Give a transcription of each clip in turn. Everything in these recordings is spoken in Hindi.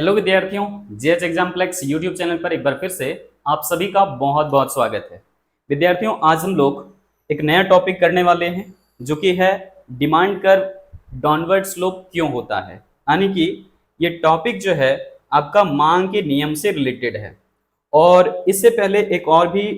हेलो विद्यार्थियों, जेएच एग्जाम्प्लेक्स यूट्यूब चैनल पर एक बार फिर से आप सभी का बहुत बहुत स्वागत है। विद्यार्थियों, आज हम लोग एक नया टॉपिक करने वाले हैं जो कि है डिमांड कर्व डाउनवर्ड स्लोप क्यों होता है। यानी कि ये टॉपिक जो है आपका मांग के नियम से रिलेटेड है। और इससे पहले एक और भी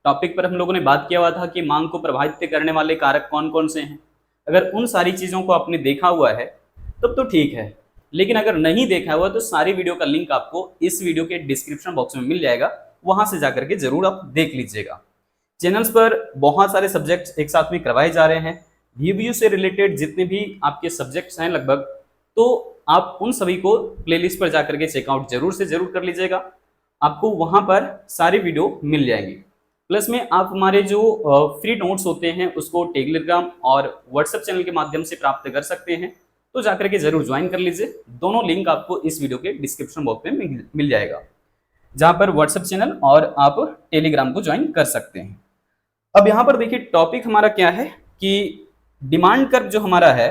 टॉपिक पर हम लोगों ने बात किया हुआ था कि मांग को प्रभावित करने वाले कारक कौन कौन से हैं। अगर उन सारी चीज़ों को आपने देखा हुआ है तब तो ठीक है, लेकिन अगर नहीं देखा हुआ तो सारी वीडियो का लिंक आपको इस वीडियो के डिस्क्रिप्शन बॉक्स में मिल जाएगा, वहां से जाकर के जरूर आप देख लीजिएगा। चैनल्स पर बहुत सारे सब्जेक्ट्स एक साथ में करवाए जा रहे हैं। VBU से रिलेटेड जितने भी आपके सब्जेक्ट्स हैं लगभग, तो आप उन सभी को प्लेलिस्ट पर जाकर के चेकआउट जरूर से जरूर कर लीजिएगा। आपको वहां पर सारी वीडियो मिल जाएंगी। प्लस में आप हमारे जो फ्री नोट्स होते हैं उसको टेलीग्राम और व्हाट्सएप चैनल के माध्यम से प्राप्त कर सकते हैं, तो जाकर के जरूर ज्वाइन कर लीजिए। दोनों लिंक आपको इस वीडियो के डिस्क्रिप्शन बॉक्स में मिल जाएगा, जहां पर व्हाट्सएप चैनल और आप टेलीग्राम को ज्वाइन कर सकते हैं। अब यहाँ पर देखिए टॉपिक हमारा क्या है कि डिमांड कर्व जो हमारा है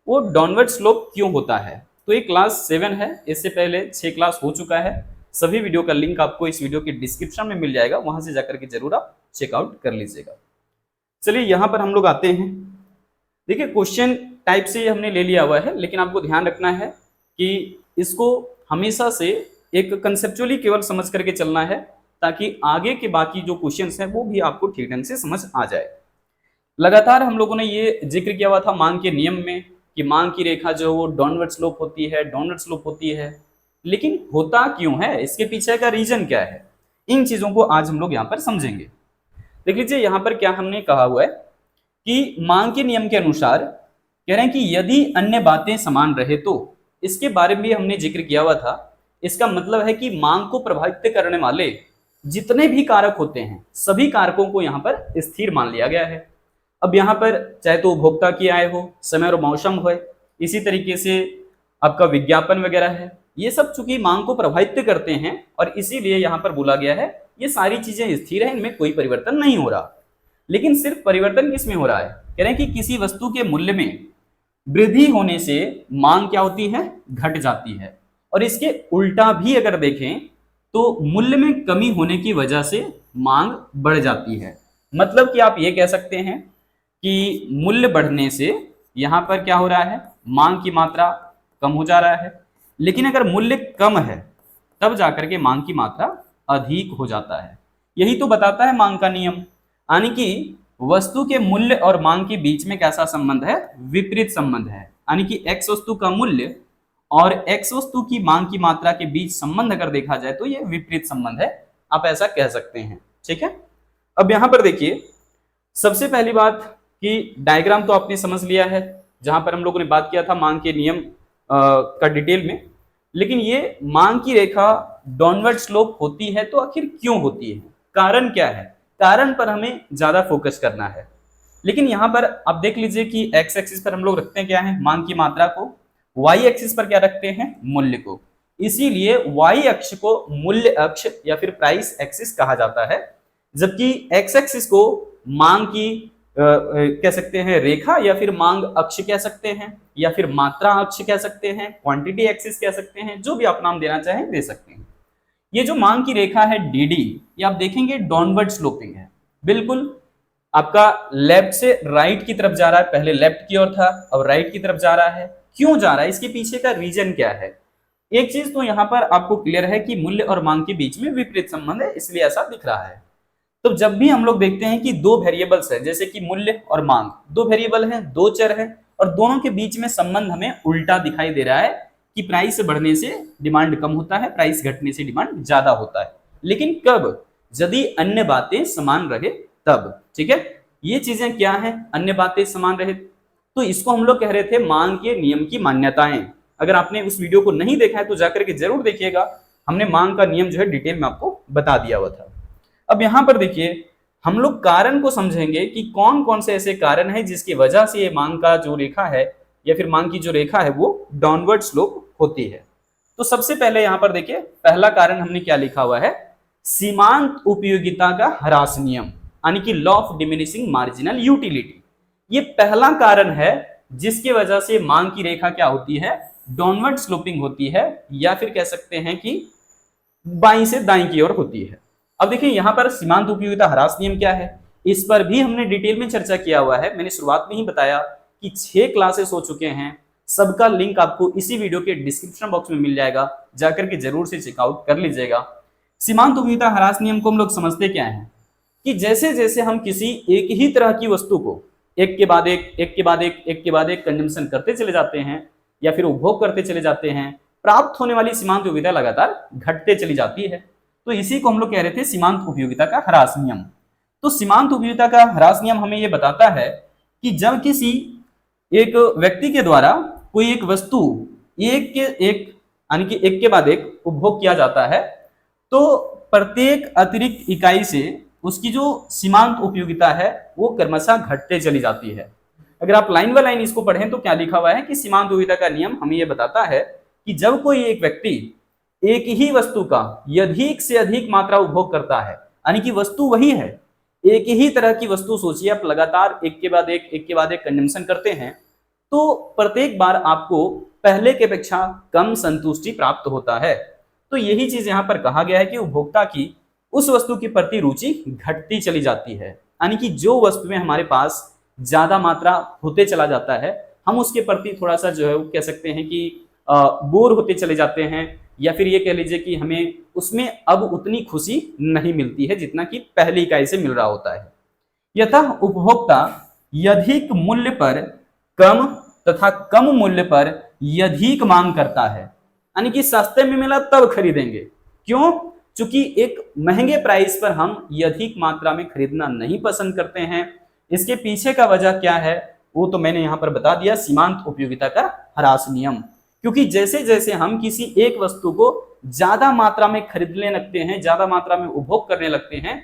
वो डाउनवर्ड स्लोप क्यों होता है। तो ये क्लास 7 है, इससे पहले 6 क्लास हो चुका है। सभी वीडियो का लिंक आपको इस वीडियो के डिस्क्रिप्शन में मिल जाएगा, वहां से जाकर के जरूर आप चेकआउट कर लीजिएगा। चलिए यहाँ पर हम लोग आते हैं। देखिए क्वेश्चन टाइप से हमने ले लिया हुआ है, लेकिन आपको ध्यान रखना है कि इसको हमेशा से एक कंसेप्चुअली केवल समझ करके चलना है, ताकि आगे के बाकी जो क्वेश्चंस हैं वो भी आपको ठीक ढंग से समझ आ जाए। लगातार हम लोगों ने ये जिक्र किया हुआ था मांग के नियम में कि मांग की रेखा जो वो डाउनवर्ड स्लोप होती है, डाउनवर्ड स्लोप होती है। लेकिन होता क्यों है, इसके पीछे का रीजन क्या है, इन चीजों को आज हम लोग यहाँ पर समझेंगे। देख लीजिए यहाँ पर क्या हमने कहा हुआ है कि मांग के नियम के अनुसार कह रहे हैं कि यदि अन्य बातें समान रहे तो, इसके बारे में भी हमने जिक्र किया हुआ था। इसका मतलब है कि मांग को प्रभावित करने वाले जितने भी कारक होते हैं सभी कारकों को यहाँ पर स्थिर मान लिया गया है। अब यहाँ पर चाहे तो उपभोक्ता की आय हो, समय और मौसम हो, इसी तरीके से आपका विज्ञापन वगैरह है, ये सब चूंकि मांग को प्रभावित करते हैं और इसीलिए यहाँ पर बोला गया है ये सारी चीजें स्थिर है, इनमें कोई परिवर्तन नहीं हो रहा। लेकिन सिर्फ परिवर्तन किस में हो रहा है, कह रहे हैं कि किसी वस्तु के मूल्य में वृद्धि होने से मांग क्या होती है, घट जाती है। और इसके उल्टा भी अगर देखें तो मूल्य में कमी होने की वजह से मांग बढ़ जाती है। मतलब कि आप ये कह सकते हैं कि मूल्य बढ़ने से यहां पर क्या हो रहा है, मांग की मात्रा कम हो जा रहा है। लेकिन अगर मूल्य कम है तब जाकर के मांग की मात्रा अधिक हो जाता है। यही तो बताता है मांग का नियम। यानी कि वस्तु के मूल्य और मांग के बीच में कैसा संबंध है, विपरीत संबंध है। यानी कि एक्स वस्तु का मूल्य और एक्स वस्तु की मांग की मात्रा के बीच संबंध अगर देखा जाए तो ये विपरीत संबंध है, आप ऐसा कह सकते हैं। ठीक है, अब यहां पर देखिए सबसे पहली बात कि डायग्राम तो आपने समझ लिया है, जहां पर हम लोगों ने बात किया था मांग के नियम का डिटेल में। लेकिन ये मांग की रेखा डाउनवर्ड स्लोप होती है तो आखिर क्यों होती है, कारण क्या है, कारण पर हमें ज्यादा फोकस करना है। लेकिन यहाँ पर आप देख लीजिए कि एक्स एक्सिस पर हम लोग रखते हैं क्या है, मांग की मात्रा को, वाई एक्सिस पर क्या रखते हैं, मूल्य को। इसीलिए वाई अक्ष को मूल्य अक्ष या फिर प्राइस एक्सिस कहा जाता है, जबकि एक्स एक्सिस को मांग की कह सकते हैं रेखा, या फिर मांग अक्ष कह सकते हैं, या फिर मात्रा अक्ष कह सकते हैं, क्वांटिटी एक्सिस कह सकते हैं, जो भी आप नाम देना चाहें दे सकते हैं। ये जो मांग की रेखा है DD, ये आप देखेंगे डाउनवर्ड स्लोपिंग है, बिल्कुल आपका लेफ्ट से राइट की तरफ जा रहा है। पहले लेफ्ट की ओर था, अब राइट की तरफ जा रहा है। क्यों जा रहा है, इसके पीछे का रीजन क्या है। एक चीज तो यहाँ पर आपको क्लियर है कि मूल्य और मांग के बीच में विपरीत संबंध है, इसलिए ऐसा दिख रहा है। तो जब भी हम लोग देखते हैं कि दो वेरिएबल्स है, जैसे कि मूल्य और मांग, दो वेरिएबल हैं, दो चर हैं, और दोनों के बीच में संबंध हमें उल्टा दिखाई दे रहा है कि प्राइस बढ़ने से डिमांड कम होता है, प्राइस घटने से डिमांड ज्यादा होता है। लेकिन कब, यदि अन्य बातें समान रहे तब। ठीक है, ये चीजें क्या है, अन्य बातें समान रहे, तो इसको हम लोग कह रहे थे मांग के नियम की मान्यताएं। अगर आपने उस वीडियो को नहीं देखा है तो जाकर के जरूर देखिएगा, हमने मांग का नियम जो है डिटेल में आपको बता दिया हुआ था। अब यहां पर देखिए हम लोग कारण को समझेंगे कि कौन कौन से ऐसे कारण है जिसकी वजह से ये मांग का जो रेखा है या फिर मांग की जो रेखा है वो डाउनवर्ड स्लोप होती है। तो सबसे पहले यहां पर देखिए पहला कारण हमने क्या लिखा हुआ है, सीमांत उपयोगिता का ह्रास नियम, यानी कि law of diminishing marginal utility. ये पहला कारण है जिसकी वजह से मांग की रेखा क्या होती है, डाउनवर्ड स्लोपिंग होती है, या फिर कह सकते हैं कि बाईं से दाईं की ओर होती है। अब देखिए यहाँ पर सीमांत उपयोगिता ह्रास नियम क्या है, इस पर भी हमने डिटेल में चर्चा किया हुआ है। मैंने शुरुआत में ही बताया कि 6 क्लासेस हो चुके हैं, सबका लिंक आपको इसी वीडियो के डिस्क्रिप्शन बॉक्स में मिल जाएगा, जाकर के जरूर से चेकआउट कर लीजिएगा। सीमांत उपयोगिता ह्रास नियम को हम लोग समझते क्या है कि जैसे जैसे हम किसी एक ही तरह की वस्तु को एक के बाद एक कंजम्पशन करते चले जाते हैं या फिर उपभोग करते चले जाते हैं, प्राप्त होने वाली सीमांत उपयोगिता लगातार घटते चली जाती है। तो इसी को हम लोग कह रहे थे सीमांत उपयोगिता का ह्रास नियम। तो सीमांत उपयोगिता का ह्रास नियम हमें यह बताता है कि जब किसी एक व्यक्ति के द्वारा कोई एक वस्तु एक के एक यानी कि एक के बाद एक उपभोग किया जाता है, तो प्रत्येक अतिरिक्त इकाई से उसकी जो सीमांत उपयोगिता है वो क्रमशः घटते चली जाती है। अगर आप लाइन बाय लाइन इसको पढ़ें तो क्या लिखा हुआ है कि सीमांत उपयोगिता का नियम हमें यह बताता है कि जब कोई एक व्यक्ति एक ही वस्तु का अधिक से अधिक मात्रा उपभोग करता है, यानी कि वस्तु वही है, एक ही तरह की वस्तु सोचिए आप लगातार एक के बाद एक कंजम्पशन करते हैं, तो प्रत्येक बार आपको पहले के अपेक्षा कम संतुष्टि प्राप्त होता है। तो यही चीज यहाँ पर कहा गया है कि उपभोक्ता की उस वस्तु की प्रति रुचि घटती चली जाती है, यानी कि जो वस्तु में हमारे पास ज्यादा मात्रा होते चला जाता है, हम उसके प्रति थोड़ा सा जो है वो कह सकते हैं कि बोर होते चले जाते हैं, या फिर ये कह लीजिए कि हमें उसमें अब उतनी खुशी नहीं मिलती है जितना कि पहली इकाई से मिल रहा होता है। यथा उपभोक्ता अधिक मूल्य पर कम तथा कम मूल्य पर अधिक मांग करता है, यानी कि सस्ते में मिला तब खरीदेंगे। क्यों? चूंकि एक महंगे प्राइस पर हम अधिक मात्रा में खरीदना नहीं पसंद करते हैं। इसके पीछे का वजह क्या है वो तो मैंने यहाँ पर बता दिया, सीमांत उपयोगिता का ह्रास नियम। क्योंकि जैसे जैसे हम किसी एक वस्तु को ज्यादा मात्रा में खरीदने लगते हैं, ज्यादा मात्रा में उपभोग करने लगते हैं,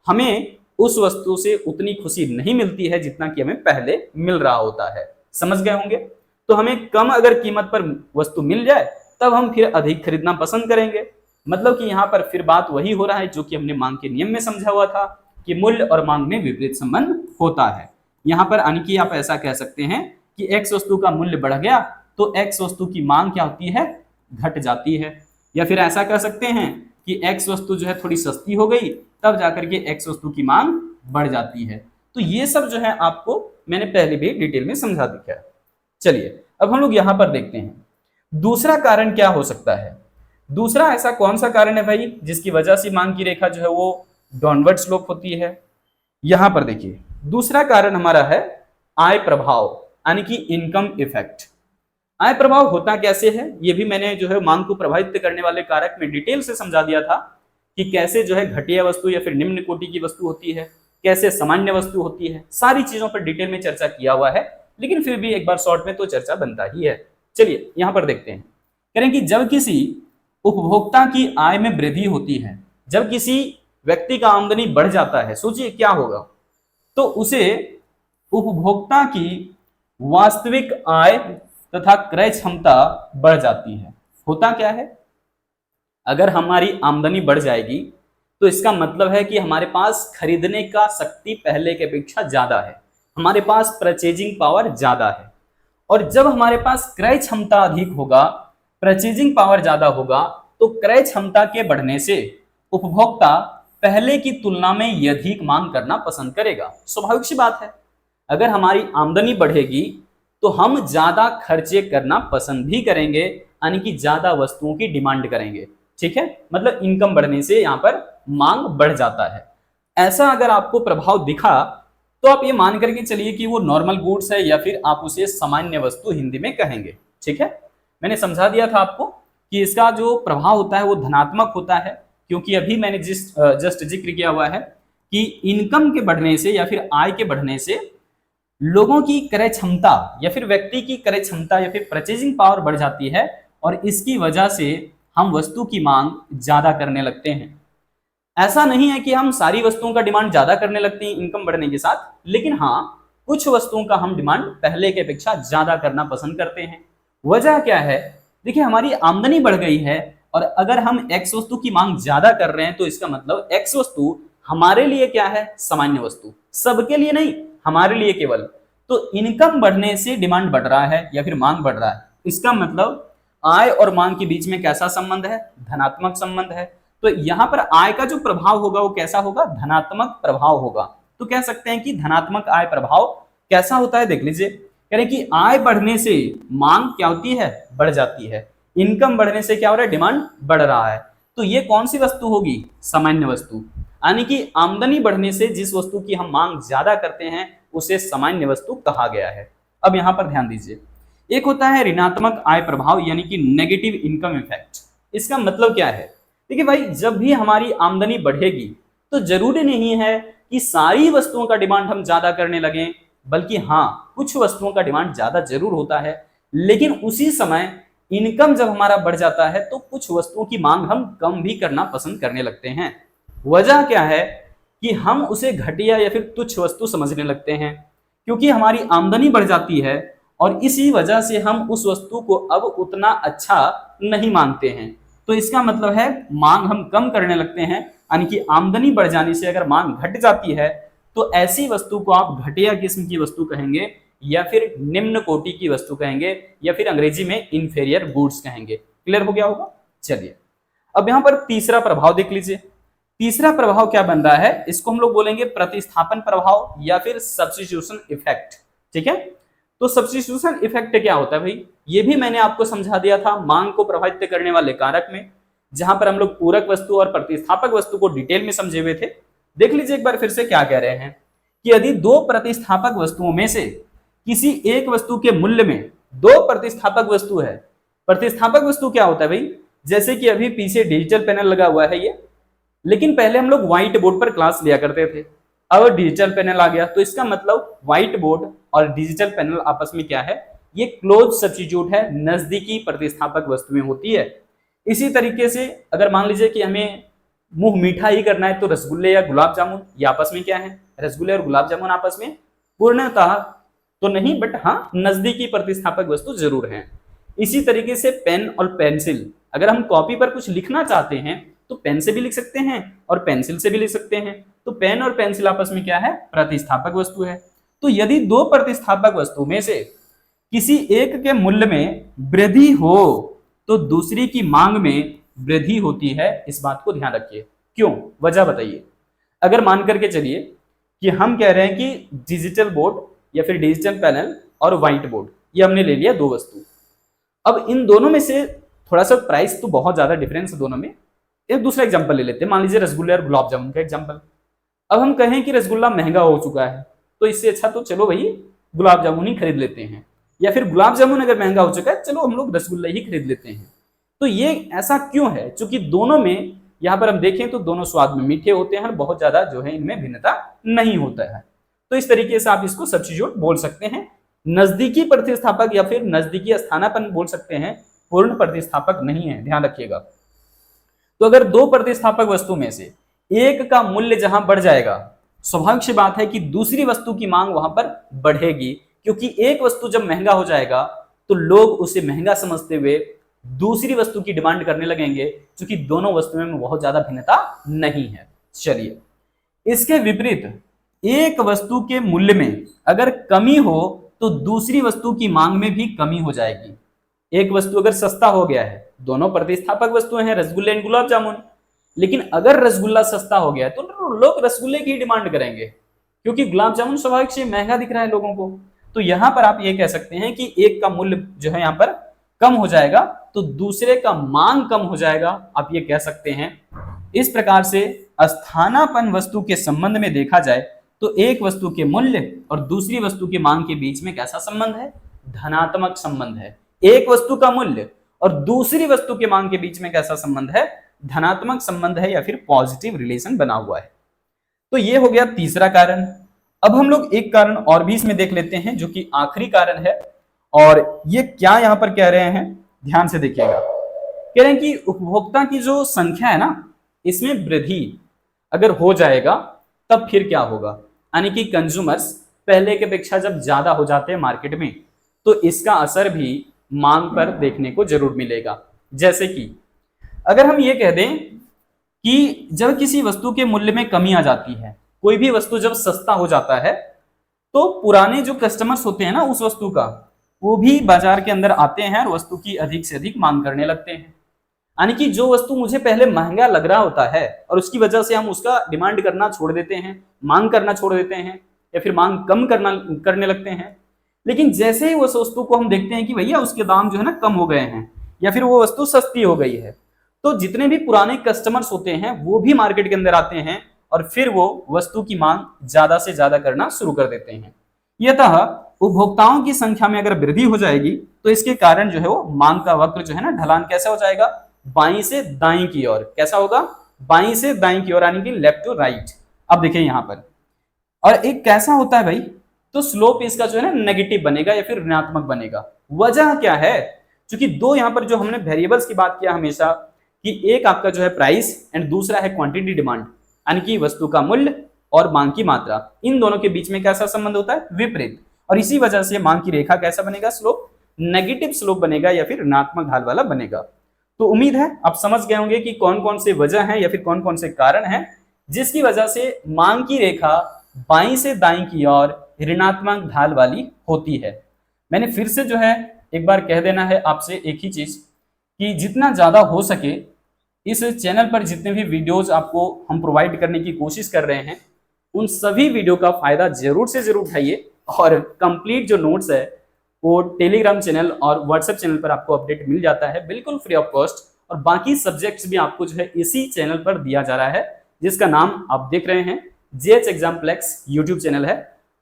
हमें उस वस्तु से उतनी खुशी नहीं मिलती है जितना कि हमें पहले मिल रहा होता है। समझ गए होंगे? तो हमें कम अगर कीमत पर वस्तु मिल जाए तब हम फिर अधिक खरीदना पसंद करेंगे। मतलब कि यहाँ पर फिर बात वही हो रहा है जो कि हमने मांग के नियम में समझा हुआ था कि मूल्य और मांग में विपरीत संबंध होता है। यहाँ पर यानी कि आप ऐसा कह सकते हैं कि एक्स वस्तु का मूल्य बढ़ गया तो एक्स वस्तु की मांग क्या होती है, घट जाती है। या फिर ऐसा कह सकते हैं कि एक्स वस्तु जो है थोड़ी सस्ती हो गई तब जाकर के एक्स वस्तु की मांग बढ़ जाती है। तो ये सब जो है आपको मैंने पहले भी डिटेल में समझा दिया है। चलिए अब हम लोग यहाँ पर देखते हैं दूसरा कारण क्या हो सकता है। दूसरा ऐसा कौन सा कारण है भाई जिसकी वजह से मांग की रेखा जो है वो डाउनवर्ड स्लोप होती है। यहां पर देखिए दूसरा कारण हमारा है आय प्रभाव, यानी कि इनकम इफेक्ट। आय प्रभाव होता कैसे है ये भी मैंने जो है मांग को प्रभावित करने वाले कारक में डिटेल से समझा दिया था कि कैसे जो है घटिया वस्तु या फिर निम्न कोटि की वस्तु होती है, कैसे सामान्य वस्तु होती है, सारी चीजों पर डिटेल में चर्चा किया हुआ है, लेकिन फिर भी एक बार शॉर्ट में तो चर्चा बनता ही है। चलिए यहां पर देखते हैं, करें कि जब किसी उपभोक्ता की आय में वृद्धि होती है, जब किसी व्यक्ति का आमदनी बढ़ जाता है, सोचिए क्या होगा, तो उसे उपभोक्ता की वास्तविक आय तथा क्रय क्षमता बढ़ जाती है। होता क्या है, अगर हमारी आमदनी बढ़ जाएगी तो इसका मतलब है कि हमारे पास खरीदने का शक्ति पहले के अपेक्षा ज्यादा है, हमारे पास परचेजिंग पावर ज्यादा है। और जब हमारे पास क्रय क्षमता अधिक होगा, परचेजिंग पावर ज्यादा होगा, तो क्रय क्षमता के बढ़ने से उपभोक्ता पहले की तुलना में अधिक मांग करना पसंद करेगा। स्वाभाविक सी बात है, अगर हमारी आमदनी बढ़ेगी तो हम ज्यादा खर्चे करना पसंद भी करेंगे, यानी कि ज्यादा वस्तुओं की डिमांड करेंगे। ठीक है, मतलब इनकम बढ़ने से यहाँ पर मांग बढ़ जाता है। ऐसा अगर आपको प्रभाव दिखा तो आप ये मान करके चलिए कि वो नॉर्मल गुड्स है या फिर आप उसे सामान्य वस्तु हिंदी में कहेंगे। ठीक है, मैंने समझा दिया था आपको कि इसका जो प्रभाव होता है वो धनात्मक होता है, क्योंकि अभी मैंने जस्ट जिक्र किया हुआ है कि इनकम के बढ़ने से या फिर आय के बढ़ने से लोगों की क्रय क्षमता या फिर व्यक्ति की क्रय क्षमता या फिर परचेजिंग पावर बढ़ जाती है, और इसकी वजह से हम वस्तु की मांग ज्यादा करने लगते हैं। ऐसा नहीं है कि हम सारी वस्तुओं का डिमांड ज्यादा करने लगते हैं इनकम बढ़ने के साथ, लेकिन हाँ कुछ वस्तुओं का हम डिमांड पहले के अपेक्षा ज्यादा करना पसंद करते हैं। वजह क्या है, देखिए हमारी आमदनी बढ़ गई है और अगर हम एक्स वस्तु की मांग ज्यादा कर रहे हैं तो इसका मतलब एक्स वस्तु हमारे लिए क्या है, सामान्य वस्तु, सबके लिए नहीं, हमारे लिए केवल। तो इनकम बढ़ने से डिमांड बढ़ रहा है या फिर मांग बढ़ रहा है, इसका मतलब आय और मांग के बीच में कैसा संबंध है? धनात्मक संबंध है। तो यहां पर आय का जो प्रभाव होगा वो कैसा होगा? धनात्मक प्रभाव होगा। तो कह सकते हैं कि धनात्मक आय प्रभाव कैसा होता है, देख लीजिए। कह रहे हैं कि आय बढ़ने से मांग क्या होती है? बढ़ जाती है। इनकम बढ़ने से क्या हो रहा है? डिमांड बढ़ रहा है। तो ये कौन सी वस्तु होगी? सामान्य वस्तु। यानी कि आमदनी बढ़ने से जिस वस्तु की हम मांग ज्यादा करते हैं उसे सामान्य वस्तु कहा गया है। अब यहां पर ध्यान दीजिए, एक होता है ऋणात्मक आय प्रभाव यानी कि नेगेटिव इनकम इफेक्ट। इसका मतलब क्या है? देखिए भाई, जब भी हमारी आमदनी बढ़ेगी तो जरूरी नहीं है कि सारी वस्तुओं का डिमांड हम ज्यादा करने लगें, बल्कि हाँ, कुछ वस्तुओं का डिमांड ज्यादा जरूर होता है, लेकिन उसी समय इनकम जब हमारा बढ़ जाता है तो कुछ वस्तुओं की मांग हम कम भी करना पसंद करने लगते हैं। वजह क्या है? कि हम उसे घटिया या फिर तुच्छ वस्तु समझने लगते हैं, क्योंकि हमारी आमदनी बढ़ जाती है और इसी वजह से हम उस वस्तु को अब उतना अच्छा नहीं मानते हैं। तो इसका मतलब है मांग हम कम करने लगते हैं, यानी कि आमदनी बढ़ जाने से अगर मांग घट जाती है तो ऐसी वस्तु को आप घटिया किस्म की वस्तु कहेंगे या फिर निम्न कोटि की वस्तु कहेंगे या फिर अंग्रेजी में इंफीरियर गुड्स कहेंगे। क्लियर हो गया होगा? चलिए, अब यहां पर तीसरा प्रभाव देख लीजिए। तीसरा प्रभाव क्या बन रहा है? इसको हम लोग बोलेंगे प्रतिस्थापन प्रभाव या फिर सब्स्टिट्यूशन इफेक्ट। ठीक है, तो सब्स्टिट्यूशन इफेक्ट क्या होता है भाई? ये भी मैंने आपको समझा दिया था मांग को प्रभावित करने वाले कारक में, जहां पर हम लोग पूरक वस्तु और प्रतिस्थापक वस्तु को डिटेल में समझे हुए थे। देख लीजिए एक बार फिर से क्या कह रहे हैं कि यदि दो प्रतिस्थापक वस्तुओं में से किसी एक वस्तु के मूल्य में दो प्रतिस्थापक वस्तु है। प्रतिस्थापक वस्तु क्या होता है भाई? जैसे कि अभी पीछे डिजिटल पैनल लगा हुआ है ये, लेकिन पहले हम लोग व्हाइट बोर्ड पर क्लास लिया करते थे, अब डिजिटल पैनल आ गया। तो इसका मतलब व्हाइट बोर्ड और डिजिटल पैनल आपस में क्या है? ये क्लोज सब्स्टिट्यूट है, नजदीकी प्रतिस्थापक वस्तुएं होती है। इसी तरीके से अगर मान लीजिए कि हमें मुंह मीठा ही करना है तो रसगुल्ले या गुलाब जामुन ये आपस में क्या है? रसगुल्ले और गुलाब जामुन आपस में पूर्णतः तो नहीं, बट हाँ, नजदीकी प्रतिस्थापक वस्तु जरूर है। इसी तरीके से पेन और पेंसिल, अगर हम कॉपी पर कुछ लिखना चाहते हैं तो पेन से भी लिख सकते हैं और पेंसिल से भी लिख सकते हैं। तो पेन और पेंसिल आपस में क्या है? प्रतिस्थापक वस्तु है। तो यदि दो प्रतिस्थापक वस्तु में से किसी एक के मूल्य में वृद्धि हो तो दूसरी की मांग में वृद्धि होती है। इस बात को ध्यान रखिए। क्यों? वजह बताइए। अगर मान करके चलिए कि हम कह रहे हैं कि डिजिटल बोर्ड या फिर डिजिटल पैनल और व्हाइट बोर्ड ये हमने ले लिया दो वस्तु। अब इन दोनों में से थोड़ा सा प्राइस तो बहुत ज्यादा डिफरेंस है दोनों में। एक दूसरा एग्जांपल ले लेते हैं, मान लीजिए रसगुल्ले और गुलाब जामुन का एग्जांपल। अब हम कहें कि रसगुल्ला महंगा हो चुका है तो इससे अच्छा तो चलो भाई गुलाब जामुन ही खरीद लेते हैं, या फिर गुलाब जामुन अगर महंगा हो चुका है चलो हम लोग रसगुल्ला ही खरीद लेते हैं। तो ये ऐसा क्यों है? क्योंकि दोनों में यहाँ पर हम देखें तो दोनों स्वाद में मीठे होते हैं, बहुत ज्यादा जो है इनमें भिन्नता नहीं होता है। तो इस तरीके से आप इसको सब्स्टिट्यूट बोल सकते हैं, नजदीकी प्रतिस्थापक या फिर नजदीकी स्थानापन्न बोल सकते हैं, पूर्ण प्रतिस्थापक नहीं है, ध्यान रखिएगा। तो अगर दो प्रतिस्थापक वस्तु में से एक का मूल्य जहां बढ़ जाएगा, स्वाभाविक सी बात है कि दूसरी वस्तु की मांग वहां पर बढ़ेगी, क्योंकि एक वस्तु जब महंगा हो जाएगा तो लोग उसे महंगा समझते हुए दूसरी वस्तु की डिमांड करने लगेंगे, क्योंकि दोनों वस्तुओं में बहुत ज्यादा भिन्नता नहीं है। चलिए, इसके विपरीत एक वस्तु के मूल्य में अगर कमी हो तो दूसरी वस्तु की मांग में भी कमी हो जाएगी। एक वस्तु अगर सस्ता हो गया है, दोनों प्रतिस्थापक वस्तुएं हैं रसगुल्ले और गुलाब जामुन, लेकिन अगर रसगुल्ला सस्ता हो गया तो लोग रसगुल्ले की डिमांड करेंगे, क्योंकि गुलाब जामुन स्वाभाविक से महंगा दिख रहा है लोगों को। तो यहां पर आप ये कह सकते हैं कि एक का मूल्य जो है यहाँ पर कम हो जाएगा तो दूसरे का मांग कम हो जाएगा, आप ये कह सकते हैं। इस प्रकार से स्थानापन्न वस्तु के संबंध में देखा जाए तो एक वस्तु के मूल्य और दूसरी वस्तु की मांग के बीच में कैसा संबंध है? धनात्मक संबंध है। एक वस्तु का मूल्य और दूसरी वस्तु के मांग के बीच में कैसा संबंध है? धनात्मक संबंध है या फिर पॉजिटिव रिलेशन बना हुआ है। तो ये हो गया तीसरा कारण। अब हम लोग एक कारण और भी इसमें देख लेते हैं जो कि आखिरी कारण है, और ये क्या यहां पर कह रहे हैं, ध्यान से देखिएगा। कह रहे हैं कि उपभोक्ता की जो संख्या है ना, इसमें वृद्धि अगर हो जाएगा तब फिर क्या होगा? यानी कि कंज्यूमर्स पहले की अपेक्षा जब ज्यादा हो जाते हैं मार्केट में तो इसका असर भी मांग पर देखने को जरूर मिलेगा। जैसे कि अगर हम ये कह दें कि जब किसी वस्तु के मूल्य में कमी आ जाती है, कोई भी वस्तु जब सस्ता हो जाता है तो पुराने जो कस्टमर्स होते हैं ना उस वस्तु का, वो भी बाजार के अंदर आते हैं और वस्तु की अधिक से अधिक मांग करने लगते हैं। यानी कि जो वस्तु मुझे पहले महंगा लग रहा होता है और उसकी वजह से हम उसका डिमांड करना छोड़ देते हैं, मांग करना छोड़ देते हैं, या फिर मांग कम करने लगते हैं। लेकिन जैसे ही उस वस्तु को हम देखते हैं कि भैया उसके दाम जो है ना कम हो गए हैं, या फिर वो वस्तु सस्ती हो गई है, तो जितने भी पुराने कस्टमर्स होते हैं वो भी मार्केट के अंदर आते हैं और फिर वो वस्तु की मांग ज्यादा से ज्यादा करना शुरू कर देते हैं। यतः उपभोक्ताओं की संख्या में अगर वृद्धि हो जाएगी तो इसके कारण जो है वो मांग का वक्र जो है ना ढलान कैसा हो जाएगा, बाईं से दाईं की ओर। कैसा होगा, बाईं से दाईं की ओर, यानी कि लेफ्ट टू राइट। अब देखिए यहां पर, और एक कैसा होता है भाई, तो स्लोप इसका जो है ना नेगेटिव बनेगा या फिर ऋणात्मक बनेगा। वजह क्या है, क्योंकि दो यहां पर जो हमने वेरिएबल्स की बात किया हमेशा, कि एक आपका जो है प्राइस एंड दूसरा है क्वांटिटी डिमांड, यानी कि वस्तु का मूल्य और मांग की मात्रा। इन दोनों के बीच में कैसा संबंध होता है, विपरीत। और इसी वजह से मांग की रेखा कैसा बनेगा, स्लोप नेगेटिव स्लोप बनेगा या फिर ऋणात्मक ढाल वाला बनेगा। तो उम्मीद है आप समझ गए होंगे कि कौन कौन से वजह हैं या फिर कौन कौन से कारण हैं जिसकी वजह से मांग की रेखा बाईं से दाईं की ओर ऋणात्मक ढाल वाली होती है। मैंने फिर से जो है एक बार कह देना है आपसे एक ही चीज, कि जितना ज्यादा हो सके इस चैनल पर जितने भी वीडियोज आपको हम प्रोवाइड करने की कोशिश कर रहे हैं, उन सभी वीडियो का फायदा जरूर से जरूर उठाइए। और कंप्लीट जो नोट्स है वो टेलीग्राम चैनल और व्हाट्सएप चैनल पर आपको अपडेट मिल जाता है बिल्कुल फ्री ऑफ कॉस्ट। और बाकी सब्जेक्ट्स भी आपको जो है इसी चैनल पर दिया जा रहा है, जिसका नाम आप देख रहे हैं जेएच एग्जाम्प्लेक्स यूट्यूब चैनल है।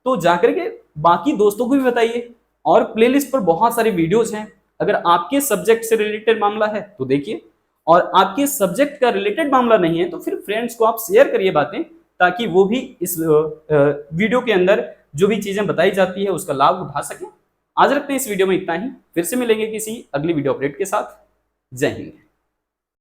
तो जाकर के बाकी दोस्तों को भी बताइए, और प्लेलिस्ट पर बहुत सारे वीडियोज हैं। अगर आपके सब्जेक्ट से रिलेटेड मामला है तो देखिए, और आपके सब्जेक्ट का रिलेटेड मामला नहीं है तो फिर फ्रेंड्स को आप शेयर करिए बातें, ताकि वो भी इस वीडियो के अंदर जो भी चीजें बताई जाती है उसका लाभ उठा सकें। आज रखते हैं इस वीडियो में इतना ही, फिर से मिलेंगे किसी अगली वीडियो अपडेट के साथ। जय हिंद।